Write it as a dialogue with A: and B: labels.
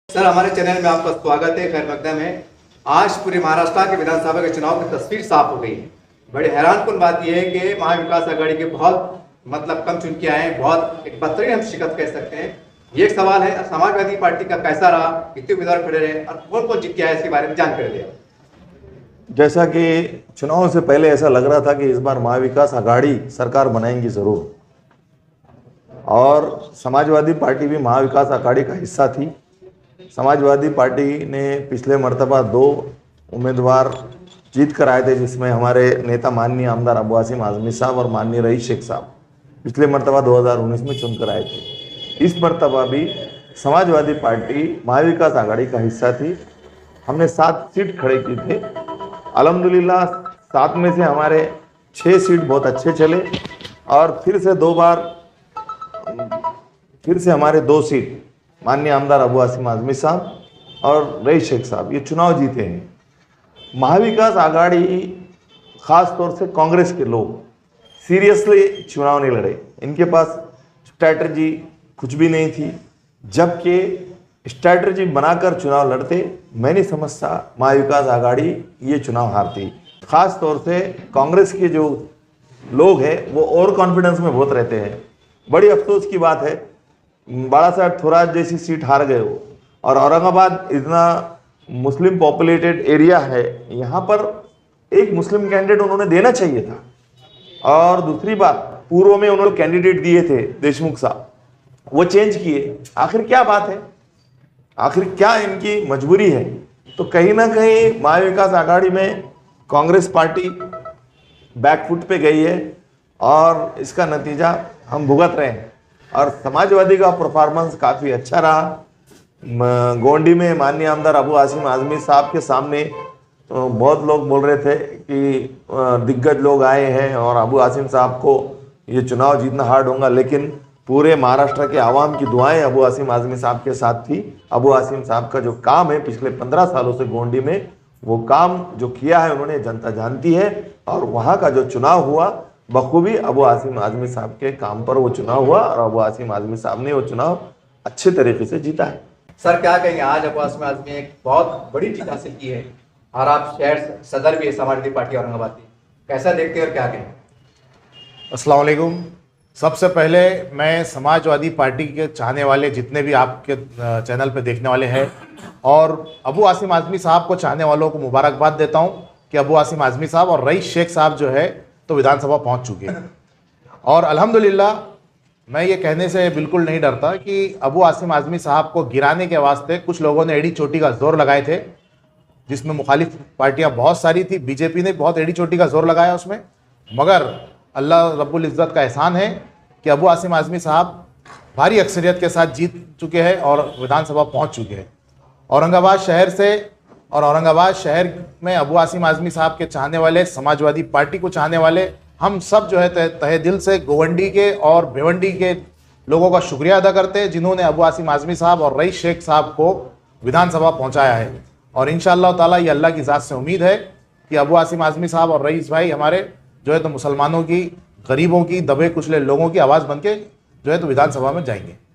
A: Sir, हमारे channel में आपका स्वागत है। खैर मकदम है। आज पूरे महाराष्ट्र के विधानसभा के चुनाव की तस्वीर साफ हो गई है। बड़े हैरानकुन बात यह है कि महाविकास आघाड़ी के बहुत कम चुन के आए हैं। बहुत एक बदतरीन हम शिकस्त कह सकते हैं। ये एक सवाल है, समाजवादी पार्टी का कैसा रहा, कितने उम्मीदवार खड़े रहे और कौन कौन जीत के आया, इसके बारे में जानकारी दिया।
B: जैसा कि चुनाव से पहले ऐसा लग रहा था कि इस बार महाविकास आघाड़ी सरकार बनाएंगी जरूर, और समाजवादी पार्टी भी महाविकास आघाड़ी का हिस्सा थी। समाजवादी पार्टी ने पिछले मर्तबा 2 उम्मीदवार जीत कर आए थे, जिसमें हमारे नेता माननीय आमदार अबू आसिम आजमी साहब और माननीय रईस शेख साहब पिछले मर्तबा 2019 में चुनकर आए थे। इस मर्तबा भी समाजवादी पार्टी महाविकास आघाड़ी का हिस्सा थी। हमने 7 सीट खड़े की थे। अल्हम्दुलिल्लाह 7 में से हमारे 6 सीट बहुत अच्छे चले, और फिर से हमारे 2 सीट माननीय आमदार अबू आसिम आजमी साहब और रईस शेख साहब ये चुनाव जीते हैं। महाविकास आघाड़ी खास तौर से कांग्रेस के लोग सीरियसली चुनाव नहीं लड़े। इनके पास स्ट्रैटेजी कुछ भी नहीं थी। जबकि स्ट्रैटेजी बनाकर चुनाव लड़ते, मैं नहीं समझता महाविकास आघाड़ी ये चुनाव हारती। खास तौर से कांग्रेस के जो लोग हैं वो ओवर कॉन्फिडेंस में बहुत रहते हैं। बड़ी अफसोस की बात है, बाला साहब थोराट जैसी सीट हार गए हो, और औरंगाबाद इतना मुस्लिम पॉपुलेटेड एरिया है, यहाँ पर एक मुस्लिम कैंडिडेट उन्होंने देना चाहिए था। और दूसरी बात, पूर्व में उन्होंने कैंडिडेट दिए थे देशमुख साहब, वो चेंज किए। आखिर क्या बात है, आखिर क्या इनकी मजबूरी है? तो कहीं ना कहीं महाविकास आघाड़ी में कांग्रेस पार्टी बैकफुट पे गई है, और इसका नतीजा हम भुगत रहे हैं। और समाजवादी का परफॉर्मेंस काफ़ी अच्छा रहा। गोंडी में माननीय आमदार अबू आसिम आजमी साहब के सामने बहुत लोग बोल रहे थे कि दिग्गज लोग आए हैं और अबू आसिम साहब को ये चुनाव जीतना हार्ड होगा, लेकिन पूरे महाराष्ट्र के आवाम की दुआएं अबू आसिम आजमी साहब के साथ थी। अबू आसिम साहब का जो काम है पिछले 15 सालों से गोंडी में, वो काम जो किया है उन्होंने, जनता जानती है। और वहाँ का जो चुनाव हुआ बखूबी अबू आसिम आजमी साहब के काम पर वो चुनाव हुआ, और अबू आसिम आजमी साहब ने वो चुनाव अच्छे तरीके से जीता है।
A: सर, क्या कहेंगे, आज अबू आसिम आजमी एक बहुत बड़ी जीत हासिल की है और आप शहर सदर भी है समाजवादी पार्टी औरंगाबाद की, कैसा देखते हैं और क्या कहें?
C: अस्सलाम वालेकुम। सबसे पहले मैं समाजवादी पार्टी के चाहने वाले जितने भी आपके चैनल पे देखने वाले हैं और अबू आसिम आजमी साहब को चाहने वालों को मुबारकबाद देता हूं कि अबू आसिम आजमी साहब और रईस शेख साहब जो है तो विधानसभा पहुंच चुके हैं। और अल्हम्दुलिल्लाह मैं ये कहने से बिल्कुल नहीं डरता कि अबू आसिम आजमी साहब को गिराने के वास्ते कुछ लोगों ने एड़ी चोटी का जोर लगाए थे, जिसमें मुखालिफ पार्टियां बहुत सारी थी। बीजेपी ने बहुत एड़ी चोटी का जोर लगाया उसमें, मगर अल्लाह रब्बुल इज़्ज़त का एहसान है कि अबू आसिम आजमी साहब भारी अक्सरियत के साथ जीत चुके हैं और विधानसभा पहुंच चुके हैं। औरंगाबाद शहर से, और औरंगाबाद शहर में अबू आसिम आजमी साहब के चाहने वाले, समाजवादी पार्टी को चाहने वाले, हम सब जो है तहे दिल से गोवंडी के और भिवंडी के लोगों का शुक्रिया अदा करते हैं, जिन्होंने अबू आसिम आजमी साहब और रईस शेख साहब को विधानसभा पहुंचाया है। और इंशाअल्लाह ताला ये अल्लाह की ज़ात से उम्मीद है कि अबू आसिम आजमी साहब और रईस भाई हमारे जो है तो मुसलमानों की, गरीबों की, दबे कुचले लोगों की आवाज़ बन के जो है तो विधानसभा में जाएंगे।